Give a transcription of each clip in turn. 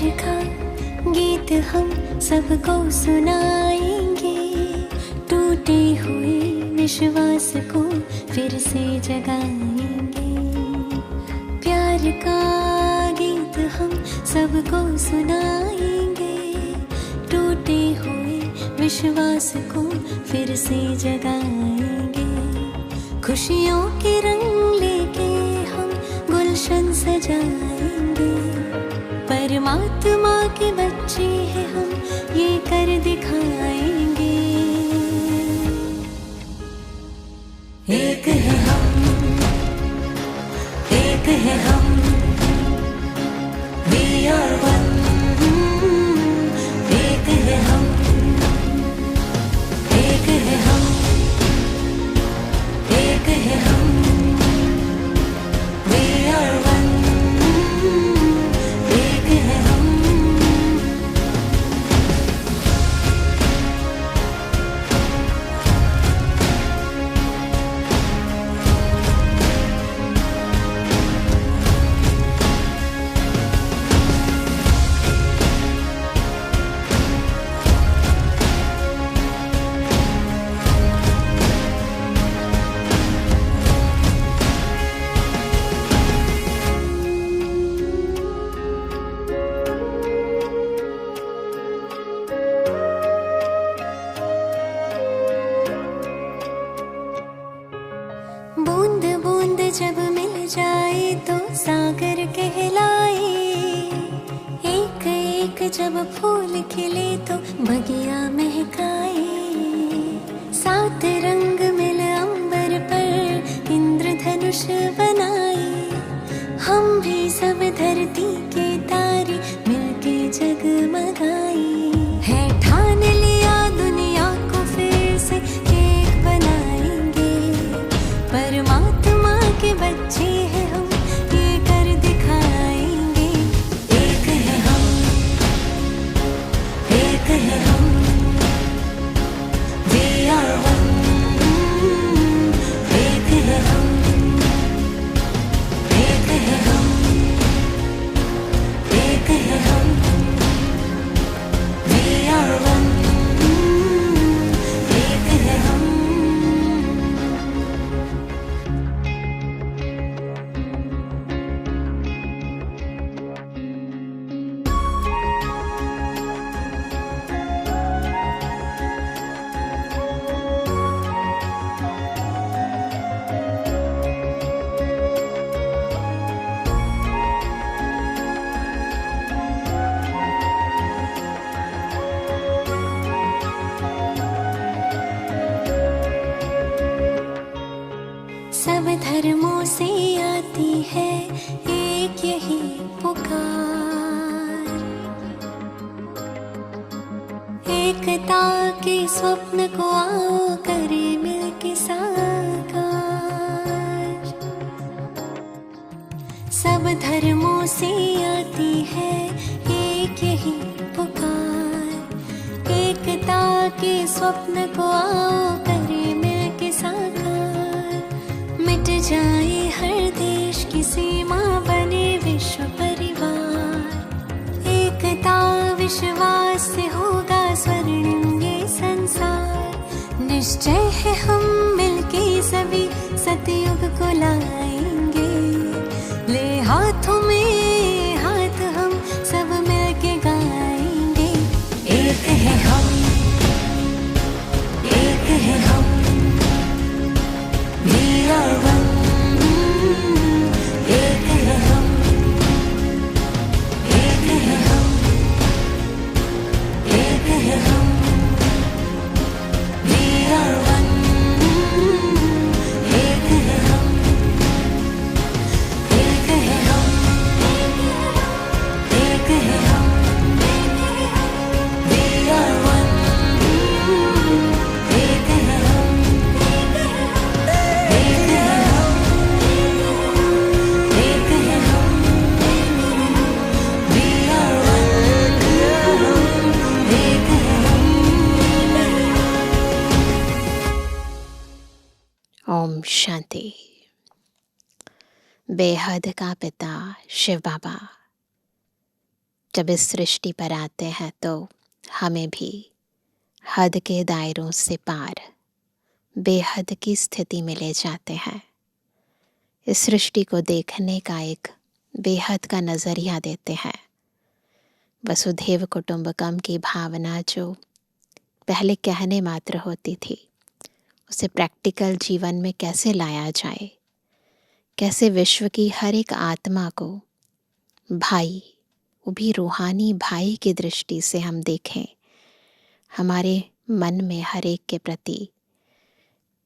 प्यार का गीत हम सबको सुनाएंगे, टूटे हुए विश्वास को फिर से जगाएंगे। प्यार का गीत हम सबको सुनाएंगे, टूटे हुए विश्वास को फिर से जगाएंगे। खुशियों के रंग लेके हम गुलशन सजाएंगे, परमात्मा के बच्चे हैं हम, ये कर दिखाएंगे। एक है हम, एक है हम, we are one। एक है हम, एक है हम, एक है हम, we are one। एक है हम। बूंद बूंद जब मिल जाए तो सागर कहलाए, एक एक जब फूल खिले तो बगिया महकाए। सात रंग मिल अंबर पर इंद्रधनुष बनाए, हम भी सब धरती के तारे मिलके जगमगाए। है ठान लिया दुनिया को फिर से एक बनाएंगे, परमात्मा के बच्चे हैं हम, ये कर दिखाएंगे। एक है हम, एक है हम, we are one। एक है हम, एक है हम, एक है हम, we are one। एक है हम। सब धर्मों से आती है एक यही पुकार, एकता के स्वप्न को आओ करे मिलके साकार। सब धर्मों से आती है एक यही पुकार, एकता के स्वप्न को आओ करे मिलके साकार। मिट जाए हर देश की सीमा, बने विश्व परिवार। एकता विश्वास से होगा स्वर्णिम ये संसार। निश्चय है हम मिलके सभी सतयुग को लाएंगे, ले हाथों में हाथ हम सब मिलके गाएंगे। एक है हम, एक है हम, we are one। एक है हम, एक है हम, एक है हम, we are one। एक है हम, एक है हम, एक है हम, we are one। एक है हम, एक है हम, एक है हम, we are one। एक है हम। ओम शांति। बेहद का पिता शिव बाबा जब इस सृष्टि पर आते हैं तो हमें भी हद के दायरों से पार बेहद की स्थिति में ले जाते हैं। इस सृष्टि को देखने का एक बेहद का नज़रिया देते हैं। वसुधैव कुटुंबकम की भावना जो पहले कहने मात्र होती थी, उसे प्रैक्टिकल जीवन में कैसे लाया जाए, कैसे विश्व की हर एक आत्मा को भाई, वो भी रूहानी भाई की दृष्टि से हम देखें, हमारे मन में हर एक के प्रति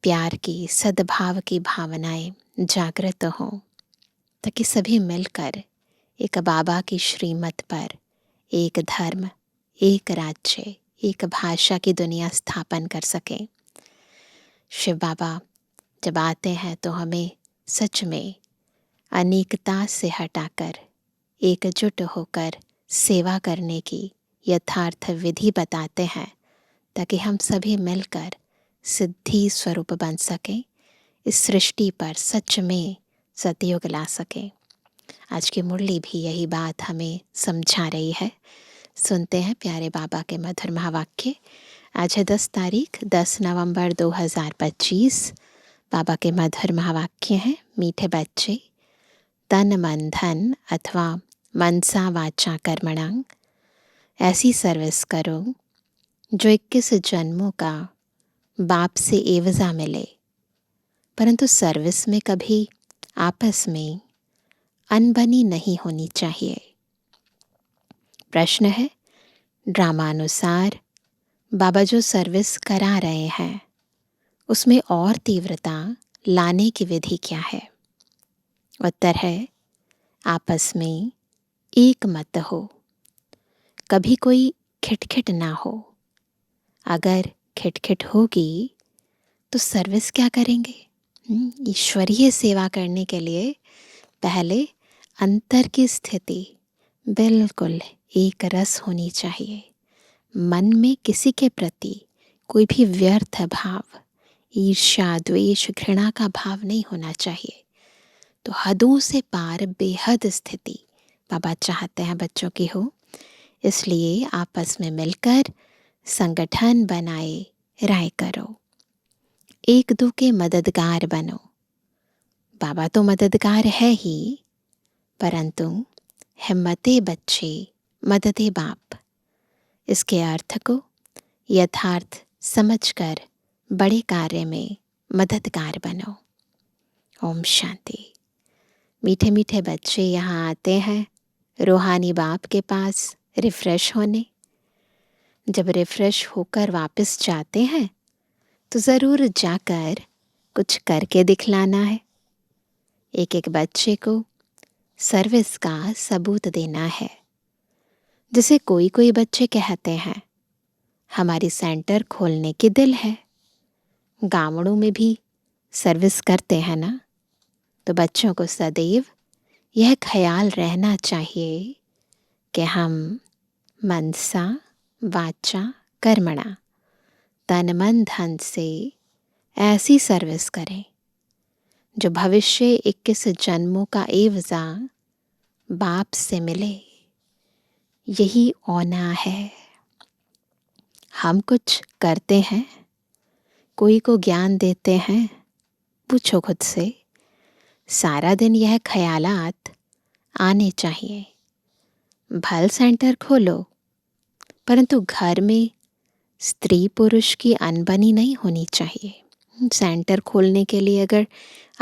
प्यार की, सद्भाव की भावनाएं जागृत हों, ताकि सभी मिलकर एक बाबा की श्रीमत पर एक धर्म, एक राज्य, एक भाषा की दुनिया स्थापन कर सकें। शिव बाबा जब आते हैं तो हमें सच में अनेकता से हटाकर एकजुट होकर सेवा करने की यथार्थ विधि बताते हैं, ताकि हम सभी मिलकर सिद्धि स्वरूप बन सकें, इस सृष्टि पर सच में सतयुग ला सकें। आज की मुरली भी यही बात हमें समझा रही है। सुनते हैं प्यारे बाबा के मधुर महावाक्य। आज है 10 तारीख, 10 नवंबर 2025। बाबा के मधुर महावाक्य हैं, मीठे बच्चे, तन मन धन अथवा मनसा वाचा कर्मणा ऐसी सर्विस करो जो 21 जन्मों का बाप से एवजा मिले, परंतु सर्विस में कभी आपस में अनबनी नहीं होनी चाहिए। प्रश्न है, ड्रामानुसार बाबा जो सर्विस करा रहे हैं उसमें और तीव्रता लाने की विधि क्या है? उत्तर है, आपस में एक मत हो, कभी कोई खिटखिट ना हो। अगर खिटखिट होगी तो सर्विस क्या करेंगे? ईश्वरीय सेवा करने के लिए पहले अंतर की स्थिति बिल्कुल एक रस होनी चाहिए। मन में किसी के प्रति कोई भी व्यर्थ भाव, ईर्ष्या, द्वेष, घृणा का भाव नहीं होना चाहिए। तो हदों से पार बेहद स्थिति बाबा चाहते हैं बच्चों की हो। इसलिए आपस में मिलकर संगठन बनाए राय करो, एक दो के मददगार बनो। बाबा तो मददगार है ही, परंतु हिम्मते बच्चे मददे बाप, इसके अर्थ को यथार्थ समझकर बड़े कार्य में मददगार बनो। ओम शांति। मीठे मीठे बच्चे यहाँ आते हैं रूहानी बाप के पास रिफ्रेश होने। जब रिफ्रेश होकर वापस जाते हैं तो ज़रूर जाकर कुछ करके दिखलाना है। एक एक बच्चे को सर्विस का सबूत देना है। जैसे कोई कोई बच्चे कहते हैं हमारी सेंटर खोलने की दिल है, गांवों में भी सर्विस करते हैं ना। तो बच्चों को सदैव यह ख्याल रहना चाहिए कि हम मनसा वाचा कर्मणा, तन मन धन से ऐसी सर्विस करें जो भविष्य 21 जन्मों का एवजा बाप से मिले। यही औना है। हम कुछ करते हैं, कोई को ज्ञान देते हैं, पूछो खुद से, सारा दिन यह ख्यालात आने चाहिए। भल सेंटर खोलो, परंतु घर में स्त्री पुरुष की अनबनी नहीं होनी चाहिए। सेंटर खोलने के लिए अगर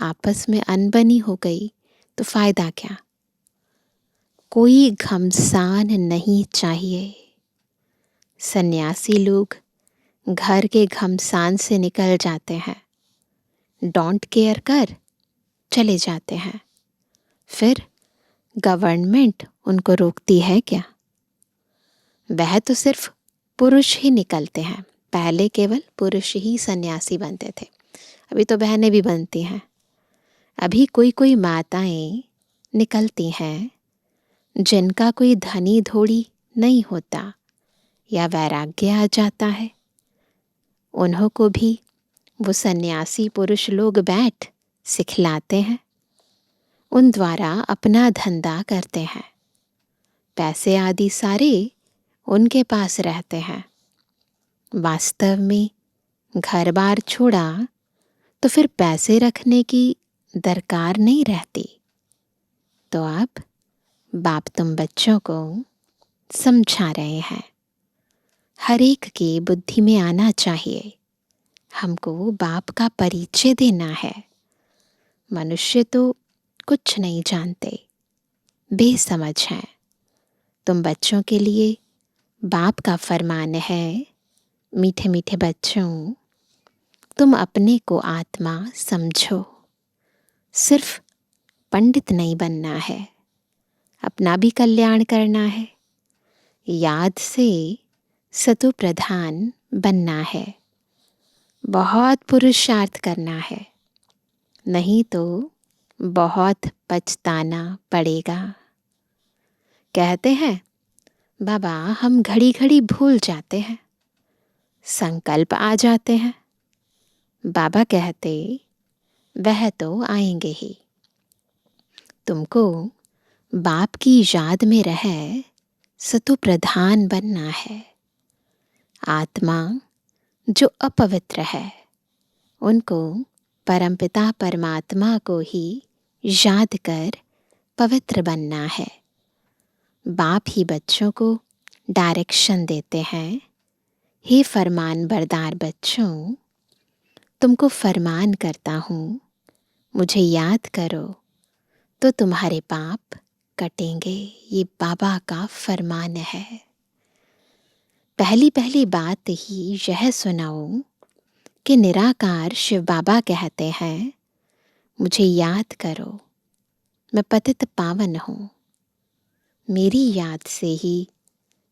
आपस में अनबनी हो गई तो फायदा क्या? कोई घमसान नहीं चाहिए। सन्यासी लोग घर के घमसान से निकल जाते हैं, डोंट केयर कर चले जाते हैं। फिर गवर्नमेंट उनको रोकती है क्या? वह तो सिर्फ पुरुष ही निकलते हैं। पहले केवल पुरुष ही सन्यासी बनते थे, अभी तो बहनें भी बनती हैं। अभी कोई कोई माताएं निकलती हैं जिनका कोई धनी धोड़ी नहीं होता या वैराग्य आ जाता है। उन्हों को भी वो सन्यासी पुरुष लोग बैठ सिखलाते हैं, उन द्वारा अपना धंधा करते हैं। पैसे आदि सारे उनके पास रहते हैं। वास्तव में घर बार छोड़ा तो फिर पैसे रखने की दरकार नहीं रहती। तो अब बाप तुम बच्चों को समझा रहे हैं। हर एक की बुद्धि में आना चाहिए, हमको बाप का परिचय देना है। मनुष्य तो कुछ नहीं जानते, बेसमझ हैं। तुम बच्चों के लिए बाप का फरमान है, मीठे मीठे बच्चों, तुम अपने को आत्मा समझो। सिर्फ पंडित नहीं बनना है, अपना भी कल्याण करना है। याद से सतो प्रधान बनना है। बहुत पुरुषार्थ करना है, नहीं तो बहुत पछताना पड़ेगा। कहते हैं बाबा हम घड़ी घड़ी भूल जाते हैं, संकल्प आ जाते हैं। बाबा कहते वह तो आएंगे ही। तुमको बाप की याद में रहे सतो प्रधान बनना है। आत्मा जो अपवित्र है उनको परमपिता परमात्मा को ही याद कर पवित्र बनना है। बाप ही बच्चों को डायरेक्शन देते हैं। हे फरमान बरदार बच्चों, तुमको फरमान करता हूँ, मुझे याद करो तो तुम्हारे पाप कटेंगे। ये बाबा का फरमान है। पहली पहली बात ही यह सुनाओ कि निराकार शिव बाबा कहते हैं मुझे याद करो, मैं पतित पावन हूँ। मेरी याद से ही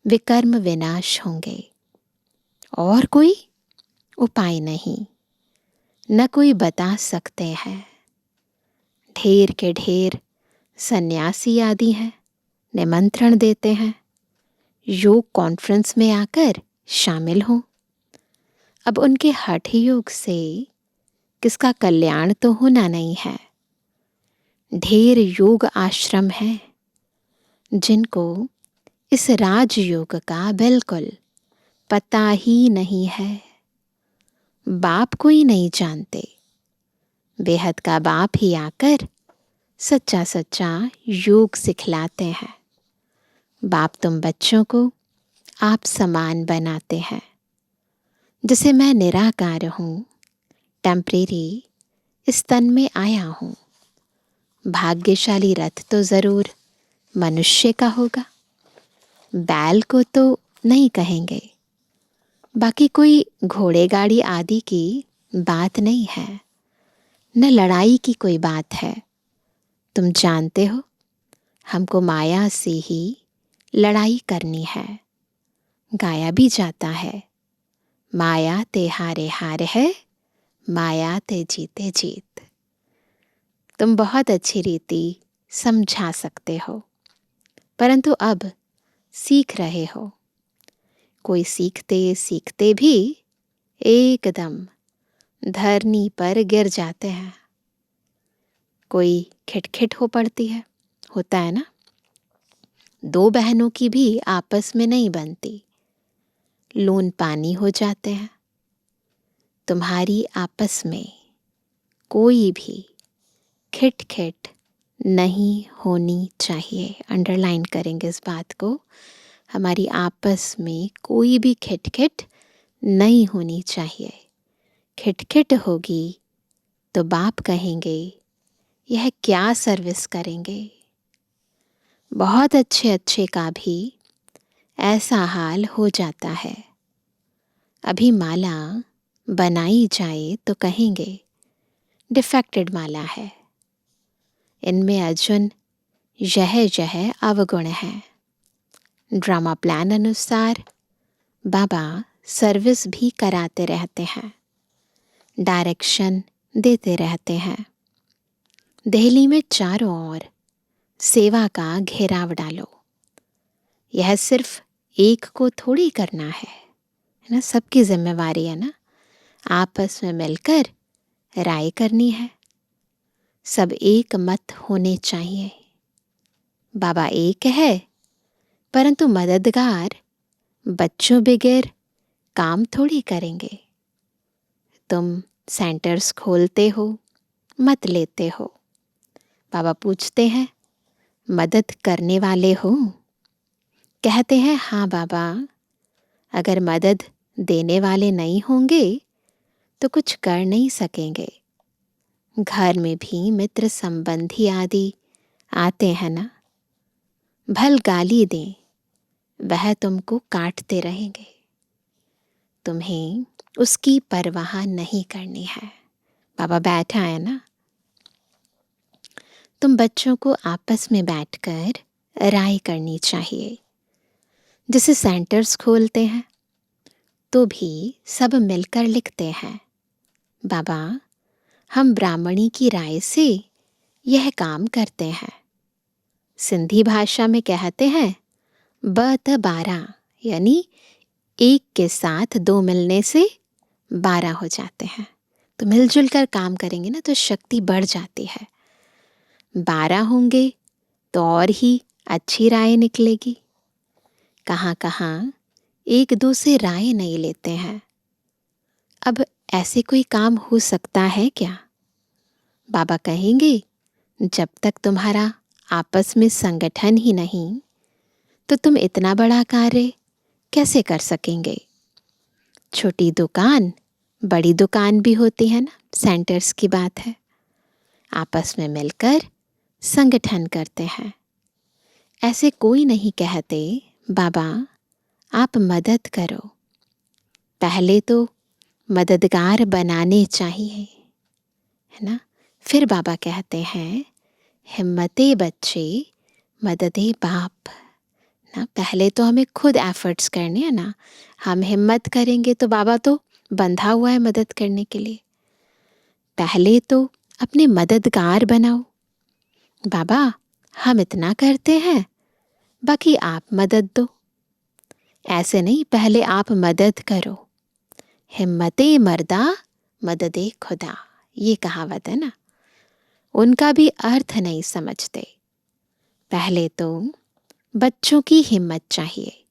विकर्म विनाश होंगे, और कोई उपाय नहीं, न कोई बता सकते हैं। ढेर के ढेर सन्यासी आदि हैं, निमंत्रण देते हैं योग कॉन्फ्रेंस में आकर शामिल हों। अब उनके हठ योग से किसका कल्याण तो होना नहीं है। ढेर योग आश्रम हैं जिनको इस राजयोग का बिल्कुल पता ही नहीं है। बाप को ही नहीं जानते। बेहद का बाप ही आकर सच्चा सच्चा योग सिखलाते हैं। बाप तुम बच्चों को आप समान बनाते हैं। जैसे मैं निराकार हूँ, टेम्परेरी इस तन में आया हूँ। भाग्यशाली रथ तो ज़रूर मनुष्य का होगा, बैल को तो नहीं कहेंगे। बाकी कोई घोड़े गाड़ी आदि की बात नहीं है, न लड़ाई की कोई बात है। तुम जानते हो हमको माया से ही लड़ाई करनी है। गाया भी जाता है, माया ते हारे हार है, माया ते जीते जीत। तुम बहुत अच्छी रीति समझा सकते हो, परंतु अब सीख रहे हो। कोई सीखते सीखते भी एकदम धरनी पर गिर जाते हैं। कोई खिटखिट हो पड़ती है, होता है ना। दो बहनों की भी आपस में नहीं बनती, लून पानी हो जाते हैं। तुम्हारी आपस में कोई भी खिटखिट नहीं होनी चाहिए। अंडरलाइन करेंगे इस बात को। हमारी आपस में कोई भी खिटखिट नहीं होनी चाहिए। खिटखिट होगी तो बाप कहेंगे यह क्या सर्विस करेंगे। बहुत अच्छे अच्छे का भी ऐसा हाल हो जाता है। अभी माला बनाई जाए तो कहेंगे डिफेक्टेड माला है, इनमें अर्जुन यह अवगुण है। ड्रामा प्लान अनुसार बाबा सर्विस भी कराते रहते हैं, डायरेक्शन देते रहते हैं। दिल्ली में चारों ओर सेवा का घेराव डालो। यह सिर्फ एक को थोड़ी करना है ना, सबकी जिम्मेवारी है ना। आपस में मिलकर राय करनी है। सब एक मत होने चाहिए। बाबा एक है परंतु मददगार बच्चों बगैर काम थोड़ी करेंगे। तुम सेंटर्स खोलते हो, मत लेते हो। बाबा पूछते हैं, मदद करने वाले हो? कहते हैं, हाँ बाबा। अगर मदद देने वाले नहीं होंगे तो कुछ कर नहीं सकेंगे। घर में भी मित्र संबंधी आदि आते हैं ना, भल गाली दें, वह तुमको काटते रहेंगे। तुम्हें उसकी परवाह नहीं करनी है। बाबा बैठा है ना। तुम बच्चों को आपस में बैठकर राय करनी चाहिए। जैसे सेंटर्स खोलते हैं तो भी सब मिलकर लिखते हैं, बाबा हम ब्राह्मणी की राय से यह काम करते हैं। सिंधी भाषा में कहते हैं, ब त 12, यानी एक के साथ 2 मिलने से 12 हो जाते हैं। तो मिलजुल कर काम करेंगे ना तो शक्ति बढ़ जाती है। 12 होंगे तो और ही अच्छी राय निकलेगी। कहाँ कहाँ एक दो से राय नहीं लेते हैं। अब ऐसे कोई काम हो सकता है क्या? बाबा कहेंगे, जब तक तुम्हारा आपस में संगठन ही नहीं तो तुम इतना बड़ा कार्य कैसे कर सकेंगे? छोटी दुकान बड़ी दुकान भी होती है ना, सेंटर्स की बात है। आपस में मिलकर संगठन करते हैं। ऐसे कोई नहीं कहते, बाबा आप मदद करो। पहले तो मददगार बनाने चाहिए, है ना। फिर बाबा कहते हैं, हिम्मते बच्चे मददे बाप। ना पहले तो हमें खुद एफर्ट्स करने हैं ना। हम हिम्मत करेंगे तो बाबा तो बंधा हुआ है मदद करने के लिए। पहले तो अपने मददगार बनाओ। बाबा हम इतना करते हैं, बाकी आप मदद दो। ऐसे नहीं, पहले आप मदद करो। हिम्मते मर्दा मददे खुदा, ये कहावत है ना। उनका भी अर्थ नहीं समझते। पहले तो बच्चों की हिम्मत चाहिए।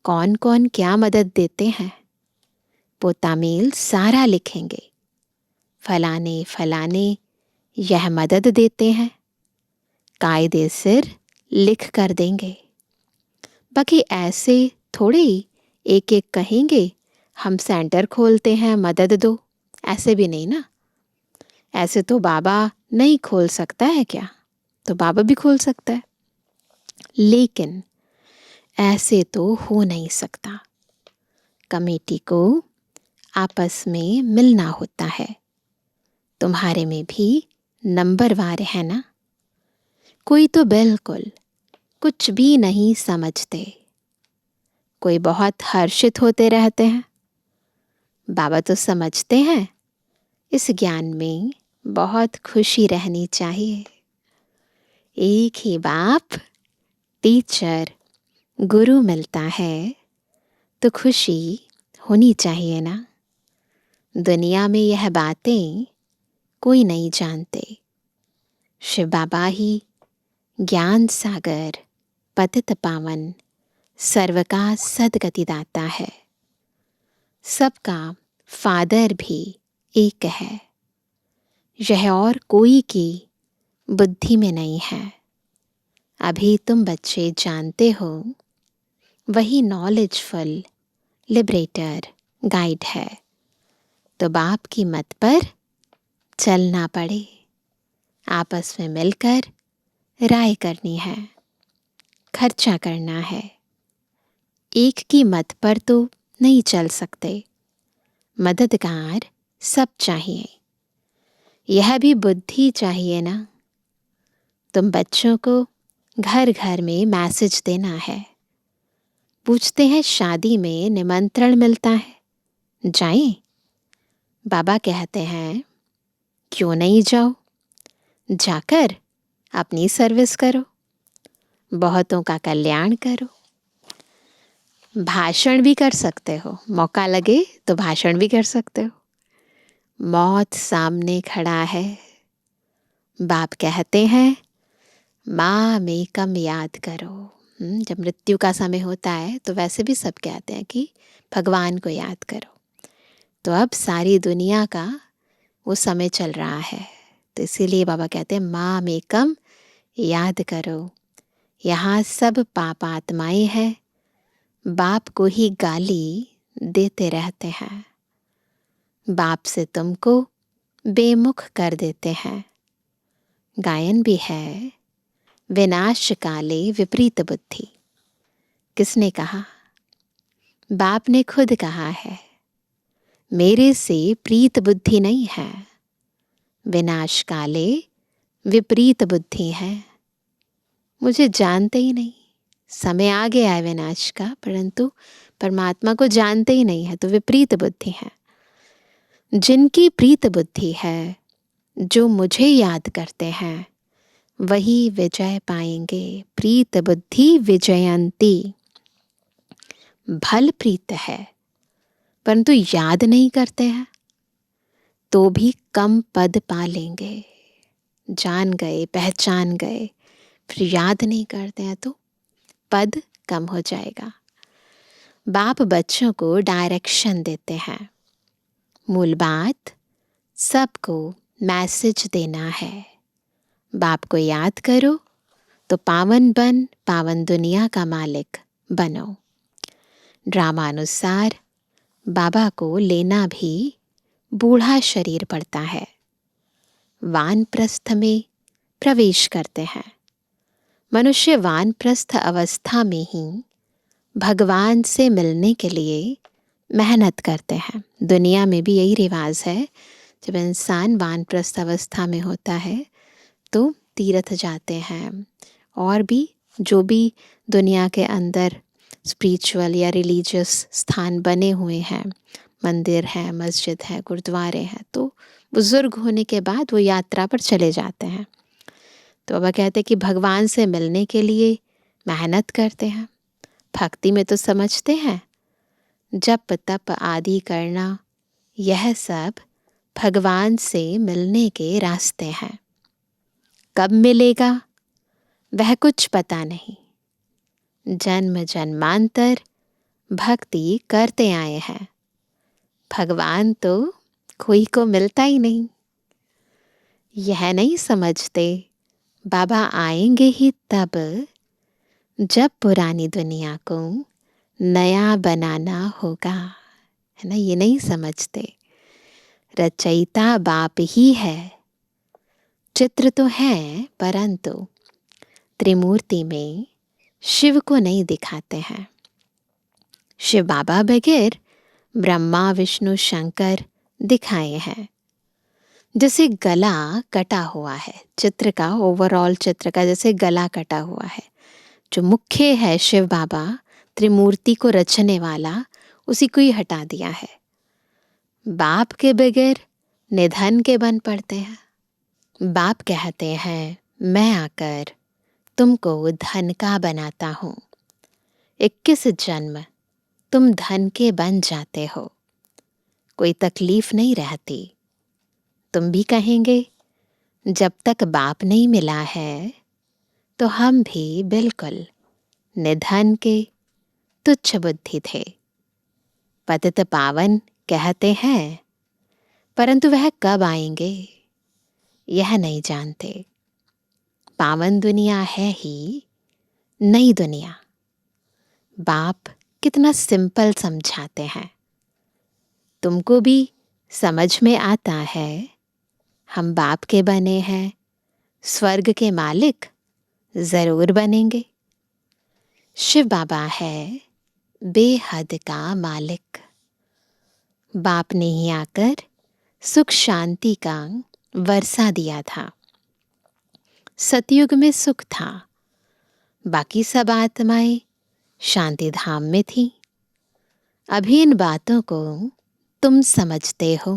कौन कौन क्या मदद देते हैं, पोतामेल सारा लिखेंगे। फलाने फलाने यह मदद देते हैं, कायदे सिर लिख कर देंगे। बाकी ऐसे थोड़े ही एक एक कहेंगे, हम सेंटर खोलते हैं मदद दो। ऐसे भी नहीं ना। ऐसे तो बाबा नहीं खोल सकता है क्या? तो बाबा भी खोल सकता है, लेकिन ऐसे तो हो नहीं सकता। कमेटी को आपस में मिलना होता है। तुम्हारे में भी नंबरवार है ना। कोई तो बिल्कुल कुछ भी नहीं समझते, कोई बहुत हर्षित होते रहते हैं। बाबा तो समझते हैं इस ज्ञान में बहुत खुशी रहनी चाहिए। एक ही बाप, टीचर, गुरु मिलता है तो खुशी होनी चाहिए ना। दुनिया में यह बातें कोई नहीं जानते। शिव बाबा ही ज्ञान सागर, पतित पावन, सर्व का सदगति दाता है। सबका फादर भी एक है। यह और कोई की बुद्धि में नहीं है। अभी तुम बच्चे जानते हो, वही नॉलेजफुल लिबरेटर गाइड है। तो बाप की मत पर चलना पड़े। आपस में मिलकर राय करनी है, खर्चा करना है। एक की मत पर तो नहीं चल सकते। मददगार सब चाहिए। यह भी बुद्धि चाहिए ना। तुम बच्चों को घर घर में मैसेज देना है। पूछते हैं, शादी में निमंत्रण मिलता है, जाएं? बाबा कहते हैं, क्यों नहीं जाओ। जाकर अपनी सर्विस करो, बहुतों का कल्याण करो। भाषण भी कर सकते हो, मौका लगे तो भाषण भी कर सकते हो। मौत सामने खड़ा है। बाप कहते हैं, माँ मेकम याद करो। जब मृत्यु का समय होता है तो वैसे भी सब कहते हैं कि भगवान को याद करो। तो अब सारी दुनिया का वो समय चल रहा है, तो इसीलिए बाबा कहते हैं माम एकम याद करो। यहाँ सब पाप आत्माएं हैं, बाप को ही गाली देते रहते हैं, बाप से तुमको बेमुख कर देते हैं। गायन भी है, विनाश काले विपरीत बुद्धि। किसने कहा? बाप ने खुद कहा है, मेरे से प्रीत बुद्धि नहीं है, विनाश काले विपरीत बुद्धि है। मुझे जानते ही नहीं, समय आ गया है विनाश का, परंतु परमात्मा को जानते ही नहीं है, तो विपरीत बुद्धि है। जिनकी प्रीत बुद्धि है, जो मुझे याद करते हैं, वही विजय पाएंगे। प्रीत बुद्धि विजयंती। भल प्रीत है परंतु याद नहीं करते हैं तो भी कम पद पा लेंगे। जान गए, पहचान गए, फिर याद नहीं करते हैं तो पद कम हो जाएगा। बाप बच्चों को डायरेक्शन देते हैं। मूल बात सबको मैसेज देना है। बाप को याद करो तो पावन बन, पावन दुनिया का मालिक बनो। ड्रामा अनुसार बाबा को लेना भी बूढ़ा शरीर पड़ता है। वानप्रस्थ में प्रवेश करते हैं। मनुष्य वानप्रस्थ अवस्था में ही भगवान से मिलने के लिए मेहनत करते हैं। दुनिया में भी यही रिवाज है, जब इंसान वानप्रस्थ अवस्था में होता है तो तीर्थ जाते हैं, और भी जो भी दुनिया के अंदर स्पिरिचुअल या रिलीजियस स्थान बने हुए हैं, मंदिर हैं, मस्जिद है, गुरुद्वारे हैं, तो बुजुर्ग होने के बाद वो यात्रा पर चले जाते हैं। तो बाबा कहते हैं कि भगवान से मिलने के लिए मेहनत करते हैं। भक्ति में तो समझते हैं जप तप आदि करना, यह सब भगवान से मिलने के रास्ते हैं। कब मिलेगा वह कुछ पता नहीं। जन्म जन्मांतर भक्ति करते आए हैं, भगवान तो कोई को मिलता ही नहीं। यह नहीं समझते बाबा आएंगे ही तब जब पुरानी दुनिया को नया बनाना होगा, है ना। ये नहीं समझते। रचयिता बाप ही है। चित्र तो है परंतु त्रिमूर्ति में शिव को नहीं दिखाते हैं। शिव बाबा बगैर ब्रह्मा विष्णु शंकर दिखाए हैं। जैसे गला कटा हुआ है, चित्र का ओवरऑल चित्र का जैसे गला कटा हुआ है, जो मुख्य है शिव बाबा त्रिमूर्ति को रचने वाला, उसी को ही हटा दिया है। बाप के बगैर निधन के बन पड़ते हैं। बाप कहते हैं मैं आकर तुमको धन का बनाता हूँ। 21 जन्म तुम धन के बन जाते हो, कोई तकलीफ नहीं रहती। तुम भी कहेंगे जब तक बाप नहीं मिला है तो हम भी बिल्कुल निधन के तुच्छ बुद्धि थे। पतित पावन कहते हैं परंतु वह कब आएंगे यह नहीं जानते। पावन दुनिया है ही नई दुनिया। बाप कितना सिंपल समझाते हैं, तुमको भी समझ में आता है। हम बाप के बने हैं, स्वर्ग के मालिक जरूर बनेंगे। शिव बाबा है बेहद का मालिक। बाप ने ही आकर सुख शांति का वर्षा दिया था। सतयुग में सुख था, बाकी सब आत्माएं शांति धाम में थी। अभी इन बातों को तुम समझते हो।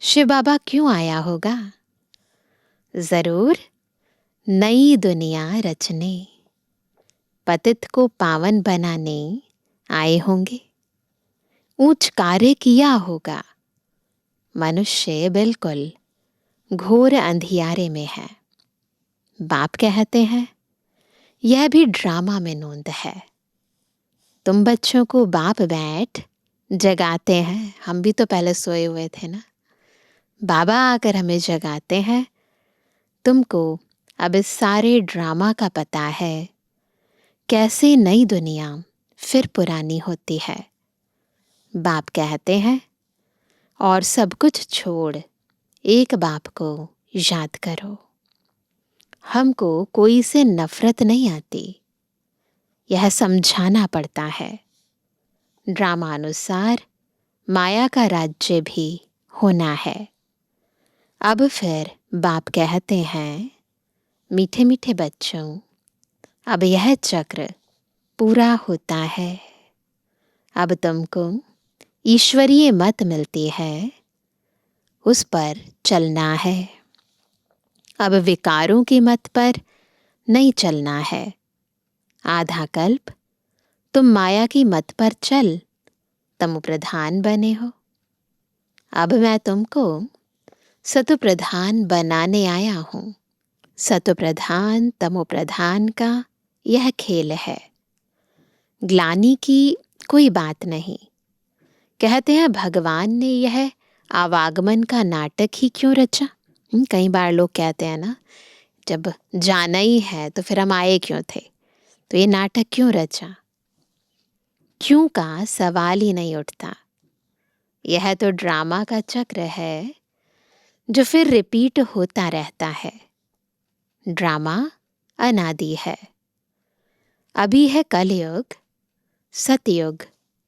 शिव बाबा क्यों आया होगा? जरूर नई दुनिया रचने, पतित को पावन बनाने आए होंगे। ऊंच कार्य किया होगा। मनुष्य बिल्कुल घोर अंधियारे में है। बाप कहते हैं यह भी ड्रामा में नोंद है। तुम बच्चों को बाप बैठ जगाते हैं, हम भी तो पहले सोए हुए थे ना। बाबा आकर हमें जगाते हैं। तुमको अब इस सारे ड्रामा का पता है, कैसे नई दुनिया फिर पुरानी होती है। बाप कहते हैं, और सब कुछ छोड़ एक बाप को याद करो। हमको कोई से नफरत नहीं आती, यह समझाना पड़ता है। ड्रामानुसार माया का राज्य भी होना है। अब फिर बाप कहते हैं, मीठे मीठे बच्चों, अब यह चक्र पूरा होता है। अब तुमको ईश्वरीय मत मिलती है, उस पर चलना है। अब विकारों के मत पर नहीं चलना है। आधा कल्प तुम माया की मत पर चल तमो प्रधान बने हो। अब मैं तुमको सतो प्रधान बनाने आया हूँ। सतो प्रधान तमो प्रधान का यह खेल है। ग्लानि की कोई बात नहीं। कहते हैं भगवान ने यह आवागमन का नाटक ही क्यों रचा। कई बार लोग कहते हैं ना, जब जाना ही है तो फिर हम आए क्यों थे, तो ये नाटक क्यों रचा। क्यों का सवाल ही नहीं उठता। यह तो ड्रामा का चक्र है जो फिर रिपीट होता रहता है। ड्रामा अनादि है। अभी है कलयुग, सतयुग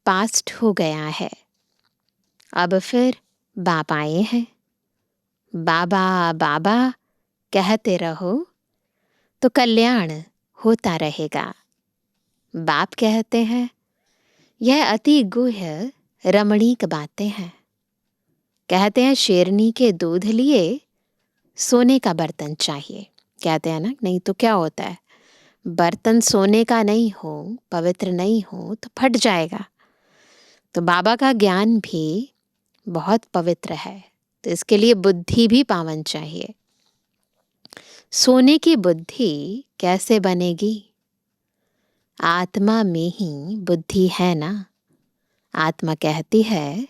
पास्ट हो गया है। अब फिर बाप आए हैं। बाबा बाबा कहते रहो तो कल्याण होता रहेगा। बाप कहते हैं, यह अति गुह्य रमणीक बातें हैं। कहते हैं शेरनी के दूध लिए सोने का बर्तन चाहिए। कहते हैं ना, नहीं तो क्या होता है, बर्तन सोने का नहीं हो, पवित्र नहीं हो तो फट जाएगा। तो बाबा का ज्ञान भी बहुत पवित्र है, तो इसके लिए बुद्धि भी पावन चाहिए। सोने की बुद्धि कैसे बनेगी। आत्मा में ही बुद्धि है ना। आत्मा कहती है,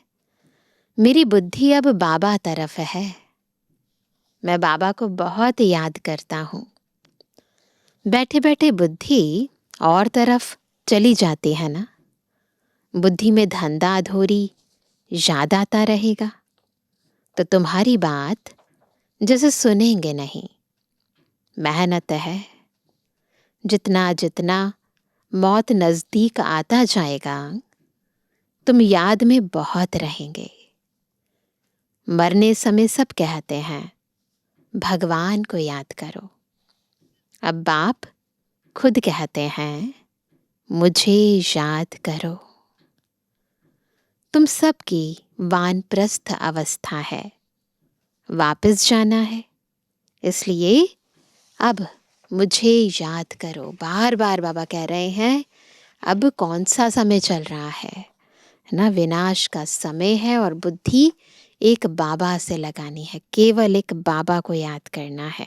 मेरी बुद्धि अब बाबा तरफ है। मैं बाबा को बहुत याद करता हूँ। बैठे बैठे बुद्धि और तरफ चली जाती है ना। बुद्धि में धंधा अधूरी याद आता रहेगा तो तुम्हारी बात जैसे सुनेंगे नहीं। मेहनत है। जितना जितना मौत नजदीक आता जाएगा, तुम याद में बहुत रहेंगे। मरने समय सब कहते हैं, भगवान को याद करो। अब बाप खुद कहते हैं, मुझे याद करो। तुम सबकी वानप्रस्थ अवस्था है, वापस जाना है। इसलिए अब मुझे याद करो। बार बार बाबा कह रहे हैं, अब कौन सा समय चल रहा है ना, विनाश का समय है और बुद्धि एक बाबा से लगानी है। केवल एक बाबा को याद करना है,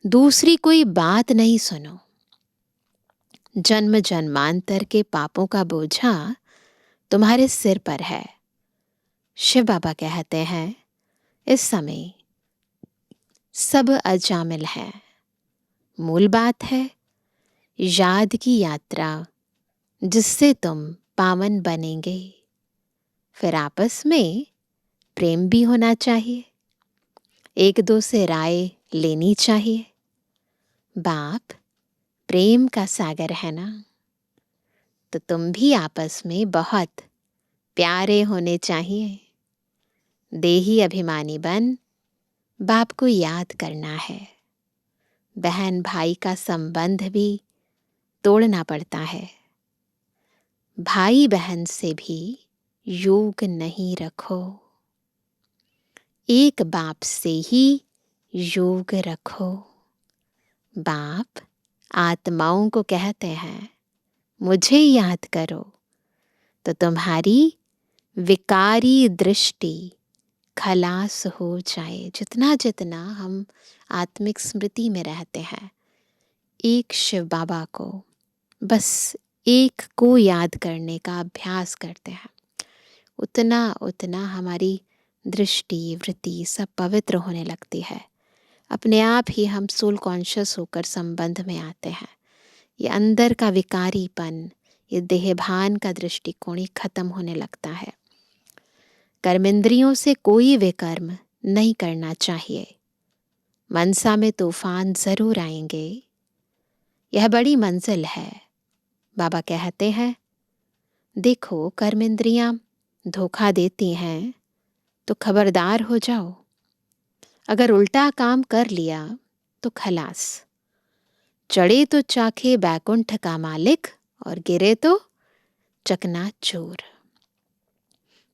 दूसरी कोई बात नहीं सुनो। जन्म जन्मांतर के पापों का बोझा तुम्हारे सिर पर है। शिव बाबा कहते हैं, इस समय सब अजामिल है। मूल बात है याद की यात्रा, जिससे तुम पावन बनेंगे। फिर आपस में प्रेम भी होना चाहिए, एक दो से राय लेनी चाहिए। बाप प्रेम का सागर है ना, तो तुम भी आपस में बहुत प्यारे होने चाहिए। देही अभिमानी बन बाप को याद करना है। बहन भाई का संबंध भी तोड़ना पड़ता है। भाई बहन से भी योग नहीं रखो, एक बाप से ही योग रखो। बाप आत्माओं को कहते हैं, मुझे याद करो, तो तुम्हारी विकारी दृष्टि खलास हो जाए। जितना जितना हम आत्मिक स्मृति में रहते हैं, एक शिव बाबा को, बस एक को याद करने का अभ्यास करते हैं, उतना उतना हमारी दृष्टि वृत्ति सब पवित्र होने लगती है। अपने आप ही हम सोल कॉन्शियस होकर संबंध में आते हैं। ये अंदर का विकारीपन, ये देहभान का दृष्टिकोण खत्म होने लगता है। कर्मेंद्रियों से कोई विकर्म नहीं करना चाहिए। मनसा में तूफान जरूर आएंगे, यह बड़ी मंजिल है। बाबा कहते हैं, देखो कर्मेंद्रियां धोखा देती हैं तो खबरदार हो जाओ। अगर उल्टा काम कर लिया तो खलास। चढ़े तो चाखे बैकुंठ का मालिक और गिरे तो चकनाचूर।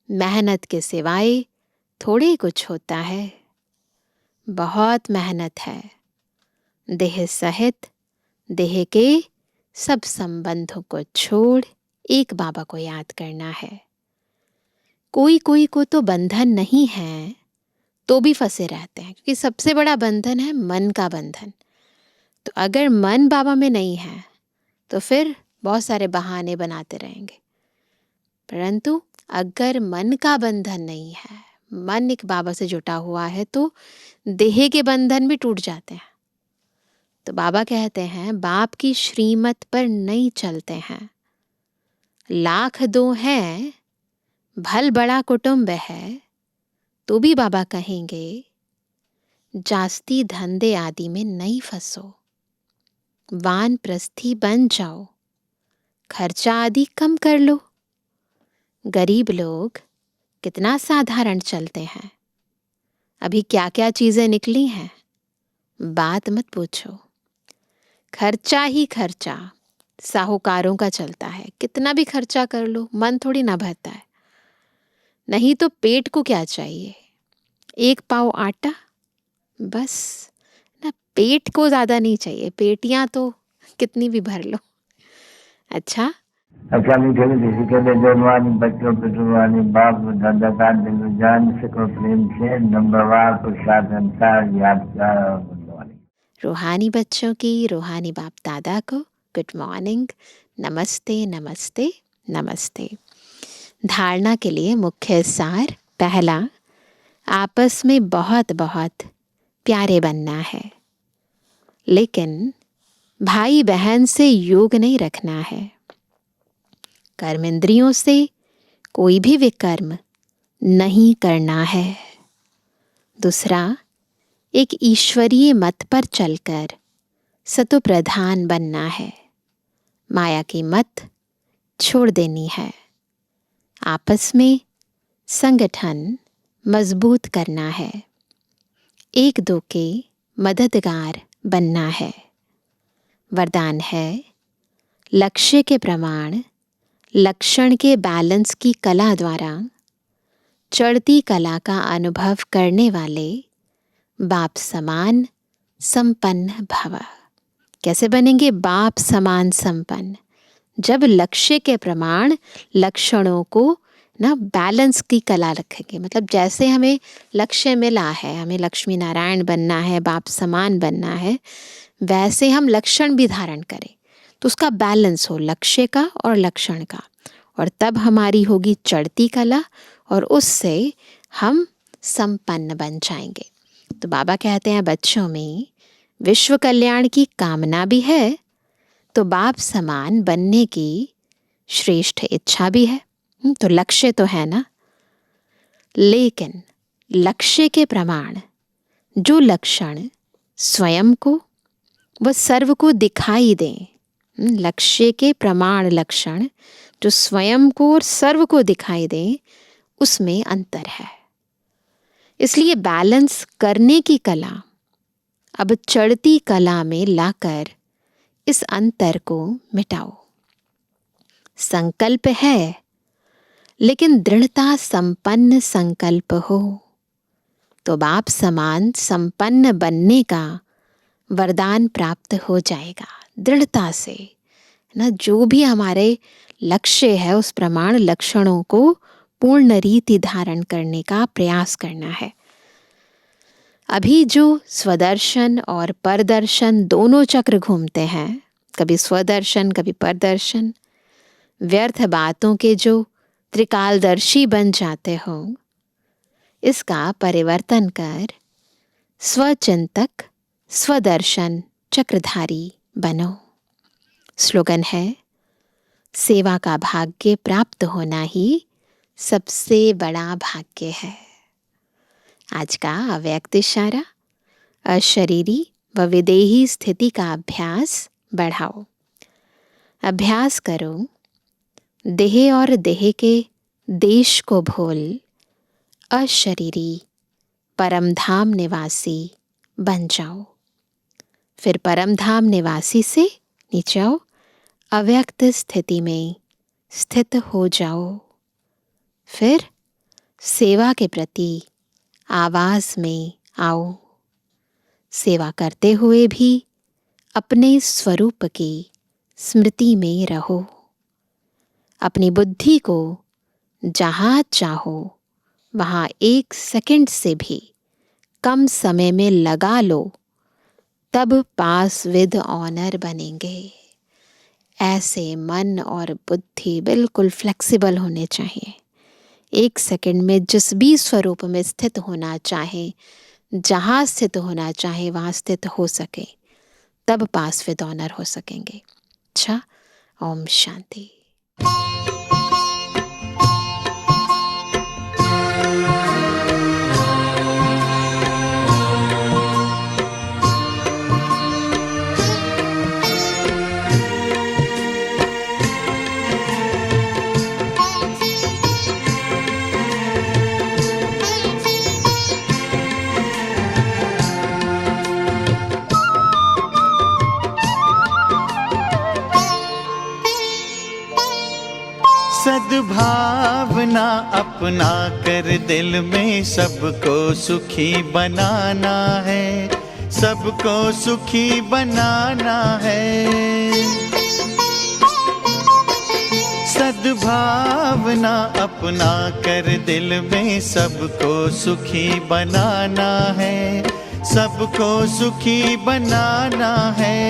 मेहनत के सिवाय थोड़ी कुछ होता है, बहुत मेहनत है। देह सहित देह के सब संबंधों को छोड़ एक बाबा को याद करना है। कोई कोई को तो बंधन नहीं है तो भी फंसे रहते हैं, क्योंकि सबसे बड़ा बंधन है मन का बंधन। तो अगर मन बाबा में नहीं है तो फिर बहुत सारे बहाने बनाते रहेंगे। परंतु अगर मन का बंधन नहीं है, मन एक बाबा से जुटा हुआ है, तो देह के बंधन भी टूट जाते हैं। तो बाबा कहते हैं, बाप की श्रीमत पर नहीं चलते हैं। लाख दो हैं, भल बड़ा कुटुंब है, तो भी बाबा कहेंगे जास्ती धंधे आदि में नहीं फंसो, वानप्रस्थी बन जाओ, खर्चा आदि कम कर लो। गरीब लोग कितना साधारण चलते हैं। अभी क्या क्या चीजें निकली हैं, बात मत पूछो। खर्चा ही खर्चा साहूकारों का चलता है। कितना भी खर्चा कर लो, मन थोड़ी ना भरता है। नहीं तो पेट को क्या चाहिए, एक पाव आटा बस ना। पेट को ज्यादा नहीं चाहिए, पेटियां तो कितनी भी भर लो। अच्छा मीठे मीठे के बेजनवानी बच्चों पे जुबानी बाप दादा का दिल जान सको प्रेम से नंबरवार प्रसाद अनुसार यादगार और गुणवानी। रूहानी बच्चों की रूहानी बाप दादा को गुड मॉर्निंग, नमस्ते नमस्ते नमस्ते। धारणा के लिए मुख्य सार, पहला, आपस में बहुत बहुत प्यारे बनना है, लेकिन भाई बहन से योग नहीं रखना है। कर्मेंद्रियों से कोई भी विकर्म नहीं करना है। दूसरा, एक ईश्वरीय मत पर चलकर सतो प्रधान बनना है। माया की मत छोड़ देनी है। आपस में संगठन मजबूत करना है। एक दो के मददगार बनना है। वरदान है, लक्ष्य के प्रमाण लक्षण के बैलेंस की कला द्वारा चढ़ती कला का अनुभव करने वाले बाप समान संपन्न भव। कैसे बनेंगे बाप समान संपन्न? जब लक्ष्य के प्रमाण लक्षणों को ना बैलेंस की कला रखेंगे। मतलब जैसे हमें लक्ष्य मिला है, हमें लक्ष्मी नारायण बनना है, बाप समान बनना है, वैसे हम लक्षण भी धारण करें तो उसका बैलेंस हो, लक्ष्य का और लक्षण का, और तब हमारी होगी चढ़ती कला और उससे हम संपन्न बन जाएंगे। तो बाबा कहते हैं, बच्चों में विश्व कल्याण की कामना भी है तो बाप समान बनने की श्रेष्ठ इच्छा भी है। तो लक्ष्य तो है ना, लेकिन लक्ष्य के प्रमाण जो लक्षण स्वयं को व सर्व को दिखाई दें, लक्ष्य के प्रमाण लक्षण जो स्वयं को और सर्व को दिखाई दें, उसमें अंतर है। इसलिए बैलेंस करने की कला अब चढ़ती कला में लाकर इस अंतर को मिटाओ। संकल्प है लेकिन दृढ़ता संपन्न संकल्प हो तो बाप समान संपन्न बनने का वरदान प्राप्त हो जाएगा। दृढ़ता से ना, जो भी हमारे लक्ष्य है उस प्रमाण लक्षणों को पूर्ण रीति धारण करने का प्रयास करना है। अभी जो स्वदर्शन और परदर्शन दोनों चक्र घूमते हैं, कभी स्वदर्शन कभी परदर्शन, व्यर्थ बातों के जो त्रिकालदर्शी बन जाते हो, इसका परिवर्तन कर स्वचिंतक स्वदर्शन चक्रधारी बनो। स्लोगन है, सेवा का भाग्य प्राप्त होना ही सबसे बड़ा भाग्य है। आज का अव्यक्त इशारा, अशरीरी व विदेही स्थिति का अभ्यास बढ़ाओ। अभ्यास करो, देह और देह के देश को भूल अशरीरी परमधाम निवासी बन जाओ। फिर परमधाम निवासी से नीचे आओ, अव्यक्त स्थिति में स्थित हो जाओ। फिर सेवा के प्रति आवाज में आओ। सेवा करते हुए भी अपने स्वरूप की स्मृति में रहो। अपनी बुद्धि को जहाँ चाहो वहाँ 1 सेकंड से भी कम समय में लगा लो, तब पास विद ऑनर बनेंगे। ऐसे मन और बुद्धि बिल्कुल फ्लेक्सिबल होने चाहिए। 1 सेकंड में जिस भी स्वरूप में स्थित होना चाहे, जहाँ स्थित होना चाहे वहाँ स्थित हो सके, तब पास विद ऑनर हो सकेंगे। अच्छा, ओम शांति। सद्भावना अपना कर दिल में सबको सुखी बनाना है, सबको सुखी बनाना है। सद्भावना अपना कर दिल में सबको सुखी बनाना है, सबको सुखी बनाना है।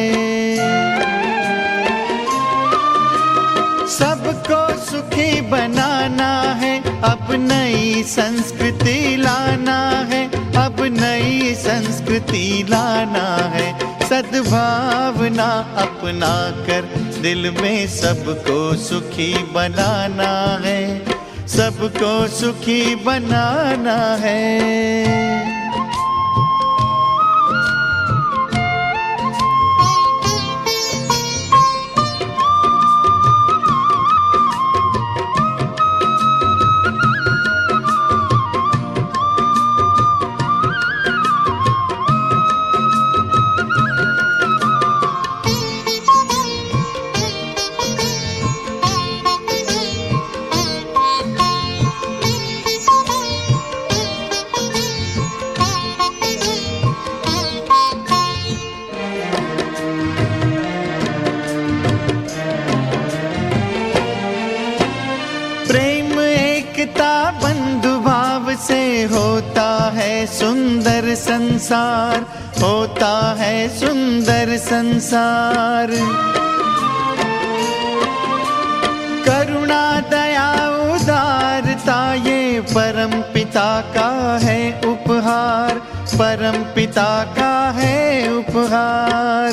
सबको सुखी बनाना है, अब नई संस्कृति लाना है, अब नई संस्कृति लाना है। सद्भावना अपना कर दिल में सबको सुखी बनाना है, सबको सुखी बनाना है। होता है सुंदर संसार, होता है सुंदर संसार। करुणा दया उदारता ये परम पिता का है उपहार, परम पिता का है उपहार।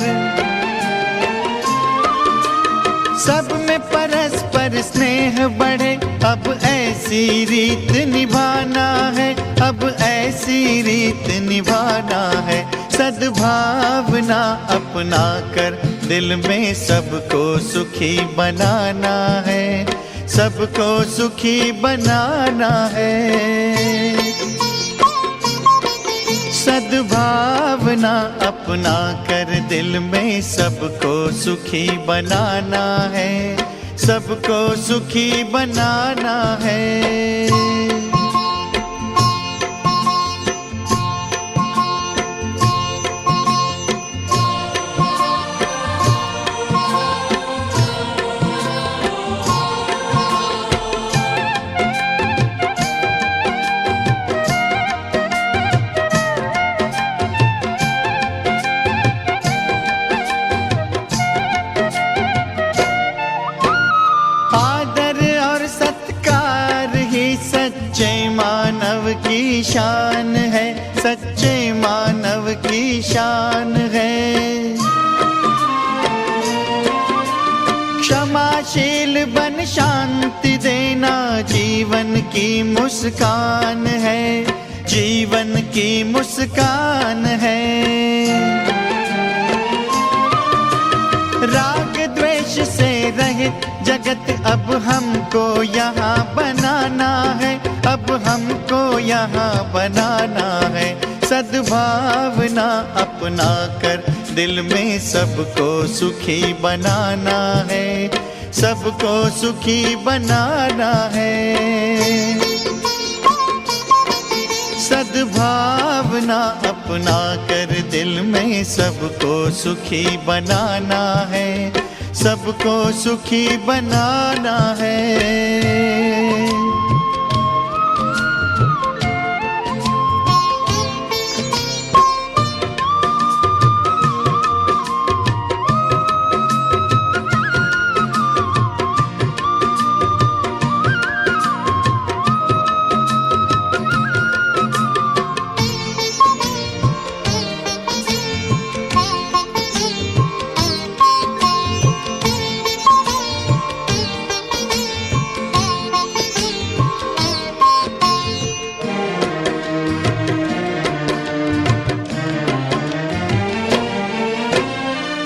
सब में परस्पर स्नेह बढ़े, अब ऐसी रीत निभाना है, अब ऐसी रीत निभाना है। सद्भावना अपना कर दिल में सबको सुखी बनाना है, सबको सुखी बनाना है। सद्भावना अपना कर दिल में सबको सुखी बनाना है, सबको सुखी बनाना है। की शान है, सच्चे मानव की शान है। क्षमाशील बन शांति देना जीवन की मुस्कान है, जीवन की मुस्कान है। राग द्वेष से रहित जगत अब हमको यहाँ बनाना है, अब हमको यहाँ बनाना है। सद्भावना अपना कर दिल में सबको सुखी बनाना है, सबको सुखी बनाना है। सद्भावना अपना कर दिल में सबको सुखी बनाना है, सबको सुखी बनाना है।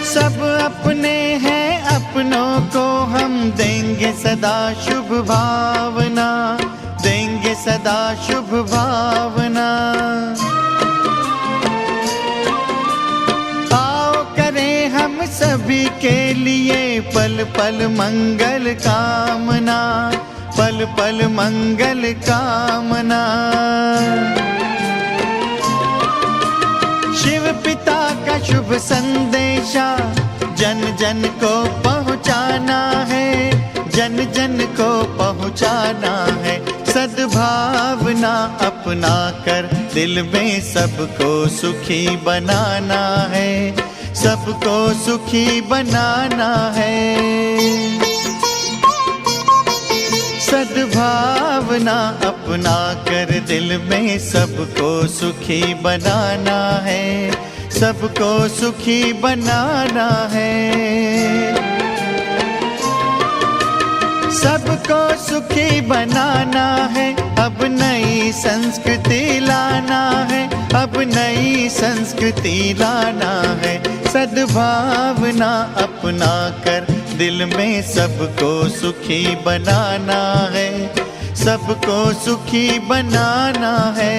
सब अपने हैं, अपनों को हम देंगे सदा शुभ भावना, देंगे सदा शुभ भावना। आओ करें हम सभी के लिए पल पल मंगल कामना, पल पल मंगल कामना। शिव पिता का शुभ संदेशा जन जन को पहुँचाना है, जन जन को पहुँचाना है। सद्भावना अपना कर दिल में सबको सुखी बनाना है, सबको सुखी बनाना है। सद्भावना अपना कर दिल में सबको सुखी बनाना है, सबको सुखी बनाना है। सबको सुखी बनाना है, अब नई संस्कृति लाना है, अब नई संस्कृति लाना है। सद्भावना अपना कर दिल में सबको सुखी बनाना है, सबको सुखी बनाना है।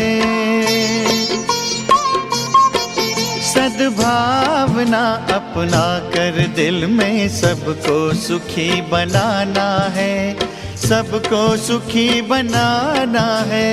सद्भावना अपना कर दिल में सबको सुखी बनाना है, सबको सुखी बनाना है।